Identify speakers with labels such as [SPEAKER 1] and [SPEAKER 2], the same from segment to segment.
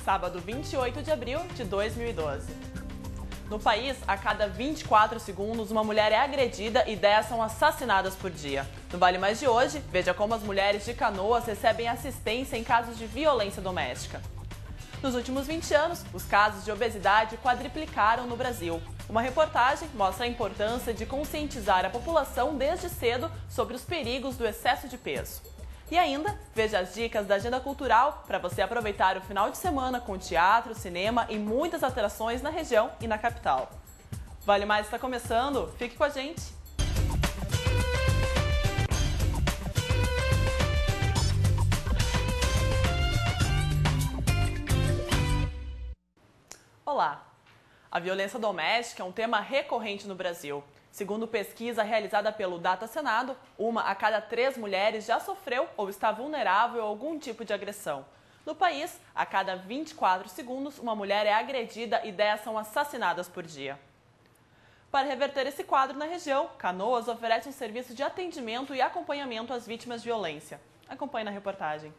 [SPEAKER 1] sábado 28 de abril de 2012. No país, a cada 24 segundos, uma mulher é agredida e 10 são assassinadas por dia. No Vale Mais de hoje, veja como as mulheres de Canoas recebem assistência em casos de violência doméstica. Nos últimos 20 anos, os casos de obesidade quadriplicaram no Brasil. Uma reportagem mostra a importância de conscientizar a população desde cedo sobre os perigos do excesso de peso. E ainda, veja as dicas da agenda cultural para você aproveitar o final de semana com teatro, cinema e muitas atrações na região e na capital. Vale Mais está começando, fique com a gente! Olá! A violência doméstica é um tema recorrente no Brasil. Segundo pesquisa realizada pelo Data Senado, 1 a cada 3 mulheres já sofreu ou está vulnerável a algum tipo de agressão. No país, a cada 24 segundos, uma mulher é agredida e 10 são assassinadas por dia. Para reverter esse quadro na região, Canoas oferece um serviço de atendimento e acompanhamento às vítimas de violência. Acompanhe na reportagem.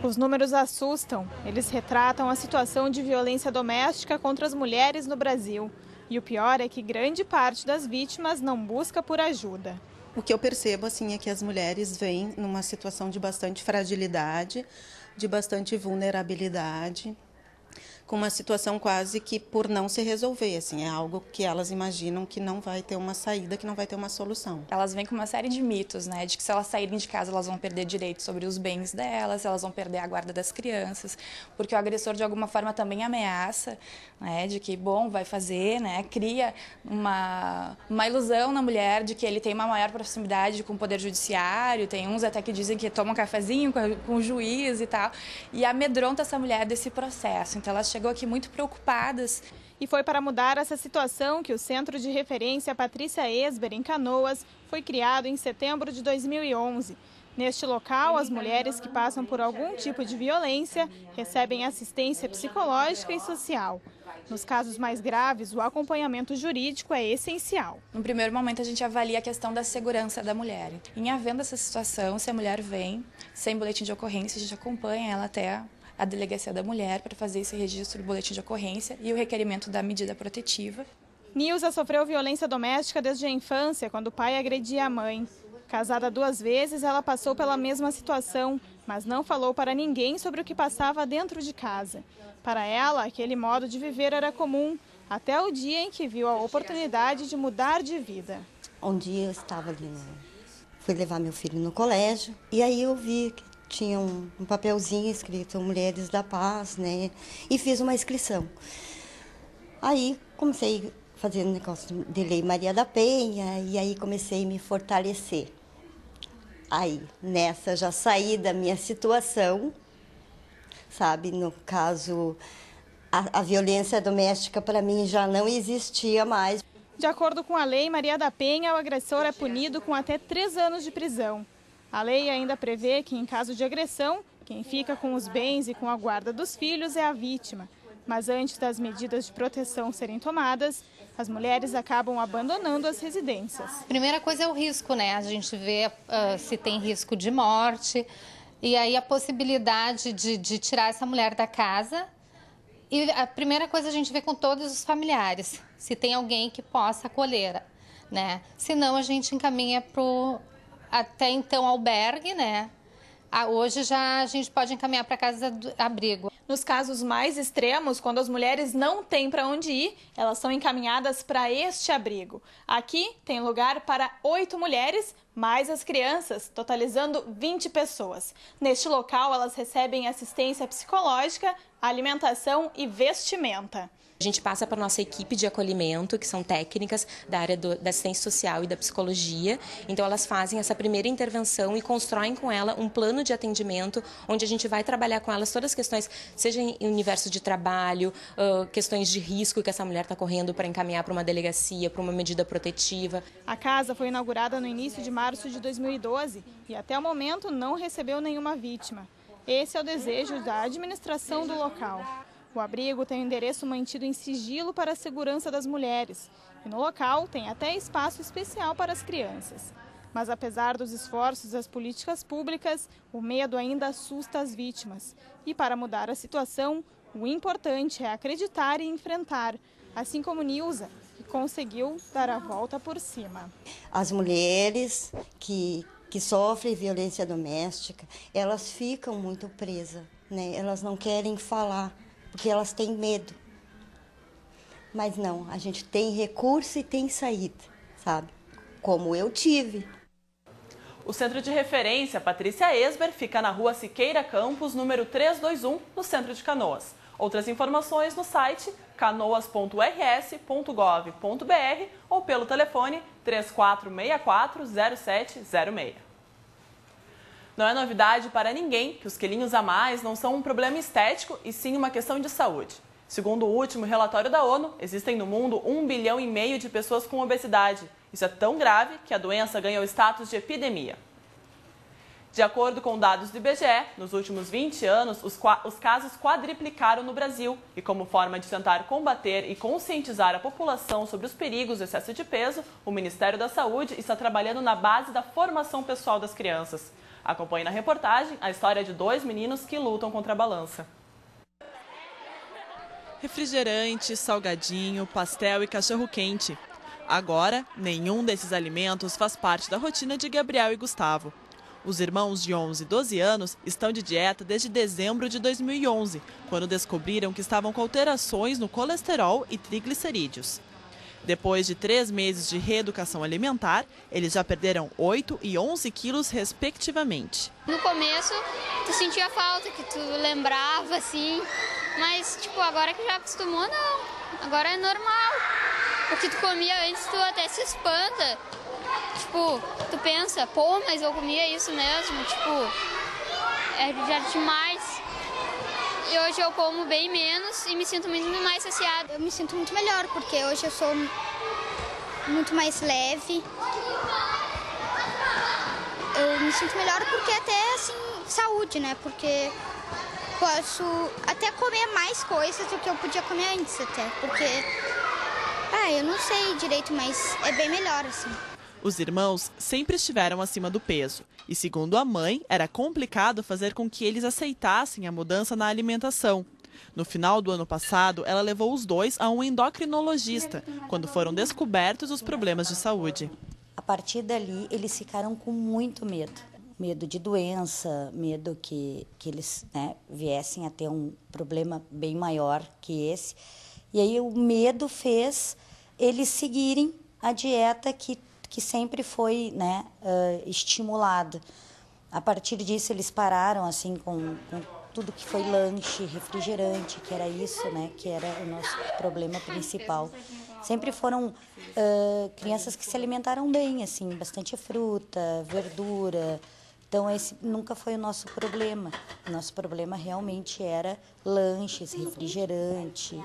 [SPEAKER 2] Os números assustam. Eles retratam a situação de violência doméstica contra as mulheres no Brasil. E o pior é que grande parte das vítimas não busca por ajuda.
[SPEAKER 3] O que eu percebo assim é que as mulheres vêm numa situação de bastante fragilidade, de bastante vulnerabilidade, com uma situação quase que por não se resolver, assim, é algo que elas imaginam que não vai ter uma saída, que não vai ter uma solução.
[SPEAKER 4] Elas vêm com uma série de mitos, né, de que se elas saírem de casa elas vão perder direitos sobre os bens delas, elas vão perder a guarda das crianças, porque o agressor de alguma forma também ameaça, né, de que, bom, vai fazer, né, cria uma ilusão na mulher de que ele tem uma maior proximidade com o poder judiciário, tem uns até que dizem que tomam um cafezinho com o juiz e tal, e amedronta essa mulher desse processo. Então elas chegou aqui muito preocupadas.
[SPEAKER 2] E foi para mudar essa situação que o Centro de Referência Patrícia Esber, em Canoas, foi criado em setembro de 2011. Neste local, as mulheres que passam por algum tipo de violência recebem assistência psicológica e social. Nos casos mais graves, o acompanhamento jurídico é essencial.
[SPEAKER 4] No primeiro momento, a gente avalia a questão da segurança da mulher. Em havendo essa situação, se a mulher vem sem boletim de ocorrência, a gente acompanha ela até a delegacia da mulher para fazer esse registro do boletim de ocorrência e o requerimento da medida protetiva.
[SPEAKER 2] Nilza sofreu violência doméstica desde a infância, quando o pai agredia a mãe. Casada 2 vezes, ela passou pela mesma situação, mas não falou para ninguém sobre o que passava dentro de casa. Para ela, aquele modo de viver era comum, até o dia em que viu a oportunidade de mudar de vida.
[SPEAKER 5] Um dia eu estava ali, fui levar meu filho no colégio, e aí eu vi que tinha um papelzinho escrito Mulheres da Paz, né? E fiz uma inscrição. Aí comecei a fazer um negócio de Lei Maria da Penha e aí comecei a me fortalecer. Aí, nessa, já saí da minha situação, sabe? No caso, a violência doméstica para mim já não existia mais.
[SPEAKER 2] De acordo com a Lei Maria da Penha, o agressor é punido com até 3 anos de prisão. A lei ainda prevê que, em caso de agressão, quem fica com os bens e com a guarda dos filhos é a vítima. Mas antes das medidas de proteção serem tomadas, as mulheres acabam abandonando as residências.
[SPEAKER 6] Primeira coisa é o risco, né? A gente vê se tem risco de morte e aí a possibilidade de tirar essa mulher da casa. E a primeira coisa a gente vê com todos os familiares, se tem alguém que possa acolher, né? Senão a gente encaminha para até então albergue, né? Hoje já a gente pode encaminhar para casa do abrigo.
[SPEAKER 2] Nos casos mais extremos, quando as mulheres não têm para onde ir, elas são encaminhadas para este abrigo. Aqui tem lugar para 8 mulheres, mais as crianças, totalizando 20 pessoas. Neste local, elas recebem assistência psicológica, alimentação e vestimenta.
[SPEAKER 7] A gente passa para a nossa equipe de acolhimento, que são técnicas da área da assistência social e da psicologia. Então, elas fazem essa primeira intervenção e constroem com ela um plano de atendimento, onde a gente vai trabalhar com elas todas as questões, seja em universo de trabalho, questões de risco que essa mulher está correndo para encaminhar para uma delegacia, para uma medida protetiva.
[SPEAKER 2] A casa foi inaugurada no início de março de 2012 e até o momento não recebeu nenhuma vítima. Esse é o desejo da administração do local. O abrigo tem um endereço mantido em sigilo para a segurança das mulheres. E no local tem até espaço especial para as crianças. Mas apesar dos esforços das políticas públicas, o medo ainda assusta as vítimas. E para mudar a situação, o importante é acreditar e enfrentar, assim como Nilza, que conseguiu dar a volta por cima.
[SPEAKER 5] As mulheres que sofrem violência doméstica, elas ficam muito presas, né? Elas não querem falar, porque elas têm medo. Mas não, a gente tem recurso e tem saída, sabe? Como eu tive.
[SPEAKER 1] O Centro de Referência Patrícia Esber fica na Rua Siqueira Campos, número 321, no centro de Canoas. Outras informações no site canoas.rs.gov.br ou pelo telefone 3464-0706. Não é novidade para ninguém que os quilinhos a mais não são um problema estético e sim uma questão de saúde. Segundo o último relatório da ONU, existem no mundo 1,5 bilhão de pessoas com obesidade. Isso é tão grave que a doença ganhou status de epidemia. De acordo com dados do IBGE, nos últimos 20 anos, os casos quadriplicaram no Brasil. E como forma de tentar combater e conscientizar a população sobre os perigos do excesso de peso, o Ministério da Saúde está trabalhando na base da formação pessoal das crianças. Acompanhe na reportagem a história de 2 meninos que lutam contra a balança. Refrigerante, salgadinho, pastel e cachorro-quente. Agora, nenhum desses alimentos faz parte da rotina de Gabriel e Gustavo. Os irmãos de 11 e 12 anos estão de dieta desde dezembro de 2011, quando descobriram que estavam com alterações no colesterol e triglicerídeos. Depois de 3 meses de reeducação alimentar, eles já perderam 8 e 11 quilos, respectivamente.
[SPEAKER 8] No começo, tu sentia falta, que tu lembrava, assim, mas, agora que já acostumou, não. Agora é normal. O que tu comia antes, tu até se espanta. Tu pensa, pô, mas eu comia isso mesmo, é já demais. E hoje eu como bem menos e me sinto muito mais saciada.
[SPEAKER 9] Eu me sinto muito melhor, porque hoje eu sou muito mais leve. Eu me sinto melhor porque até, assim, saúde, né? Porque posso até comer mais coisas do que eu podia comer antes até, porque, eu não sei direito, mas é bem melhor, assim.
[SPEAKER 1] Os irmãos sempre estiveram acima do peso e, segundo a mãe, era complicado fazer com que eles aceitassem a mudança na alimentação. No final do ano passado, ela levou os dois a um endocrinologista, quando foram descobertos os problemas de saúde.
[SPEAKER 10] A partir dali, eles ficaram com muito medo. Medo de doença, medo que eles viessem a ter um problema bem maior que esse. E aí o medo fez eles seguirem a dieta que sempre foi estimulada. A partir disso, eles pararam assim com tudo que foi lanche, refrigerante, que era isso, que era o nosso problema principal. Sempre foram crianças que se alimentaram bem, assim, bastante fruta, verdura. Então, esse nunca foi o nosso problema. O nosso problema realmente era lanches, refrigerante,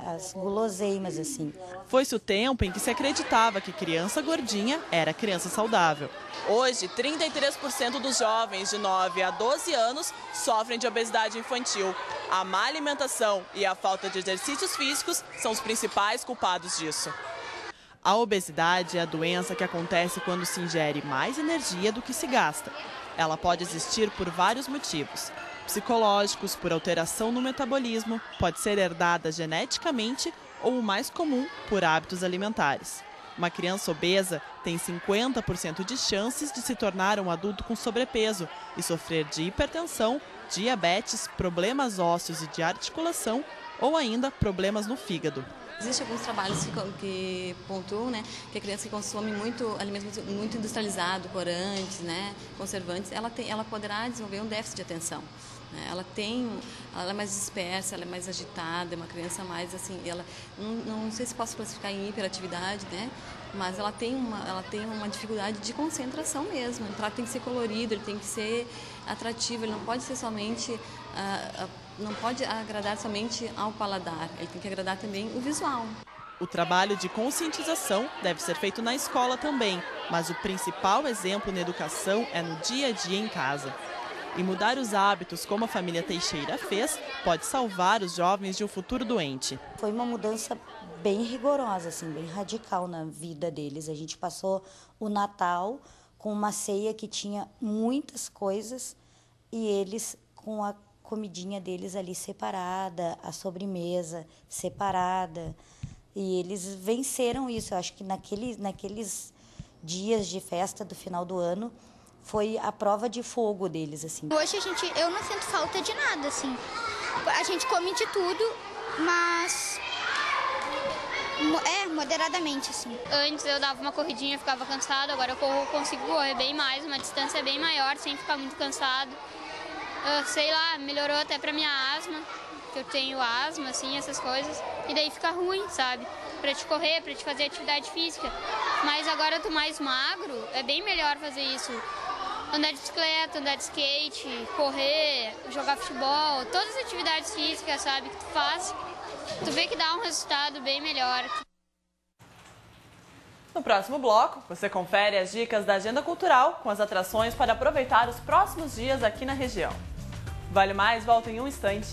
[SPEAKER 10] as guloseimas, assim.
[SPEAKER 1] Foi-se o tempo em que se acreditava que criança gordinha era criança saudável. Hoje, 33% dos jovens de 9 a 12 anos sofrem de obesidade infantil. A má alimentação e a falta de exercícios físicos são os principais culpados disso. A obesidade é a doença que acontece quando se ingere mais energia do que se gasta. Ela pode existir por vários motivos. Psicológicos, por alteração no metabolismo, pode ser herdada geneticamente ou, o mais comum, por hábitos alimentares. Uma criança obesa tem 50% de chances de se tornar um adulto com sobrepeso e sofrer de hipertensão, diabetes, problemas ósseos e de articulação ou ainda problemas no fígado.
[SPEAKER 11] Existem alguns trabalhos que pontuam, que a criança que consome muito alimentos muito industrializados, corantes, conservantes, ela poderá desenvolver um déficit de atenção. Ela é mais dispersa, ela é mais agitada, é uma criança mais assim, ela não sei se posso classificar em hiperatividade, mas ela tem uma dificuldade de concentração mesmo. O prato tem que ser colorido, ele tem que ser atrativo, ele não pode ser somente não pode agradar somente ao paladar, ele tem que agradar também o visual.
[SPEAKER 1] O trabalho de conscientização deve ser feito na escola também, mas o principal exemplo na educação é no dia a dia em casa. E mudar os hábitos, como a família Teixeira fez, pode salvar os jovens de um futuro doente.
[SPEAKER 10] Foi uma mudança bem rigorosa, assim, bem radical na vida deles. A gente passou o Natal com uma ceia que tinha muitas coisas e eles com a comidinha deles ali separada, a sobremesa separada. E eles venceram isso. Eu acho que naqueles dias de festa do final do ano foi a prova de fogo deles, assim.
[SPEAKER 9] Hoje eu não sinto falta de nada, assim. A gente come de tudo, mas moderadamente, assim.
[SPEAKER 8] Antes eu dava uma corridinha, ficava cansado, agora eu consigo correr bem mais, uma distância bem maior, sem ficar muito cansado. Sei lá, melhorou até pra minha asma, que eu tenho asma, assim, essas coisas. E daí fica ruim, sabe? Pra te correr, pra te fazer atividade física. Mas agora eu tô mais magro, é bem melhor fazer isso. Andar de bicicleta, andar de skate, correr, jogar futebol, todas as atividades físicas, sabe, que tu faz, tu vê que dá um resultado bem melhor.
[SPEAKER 1] No próximo bloco, você confere as dicas da agenda cultural com as atrações para aproveitar os próximos dias aqui na região. Vale Mais volta em um instante.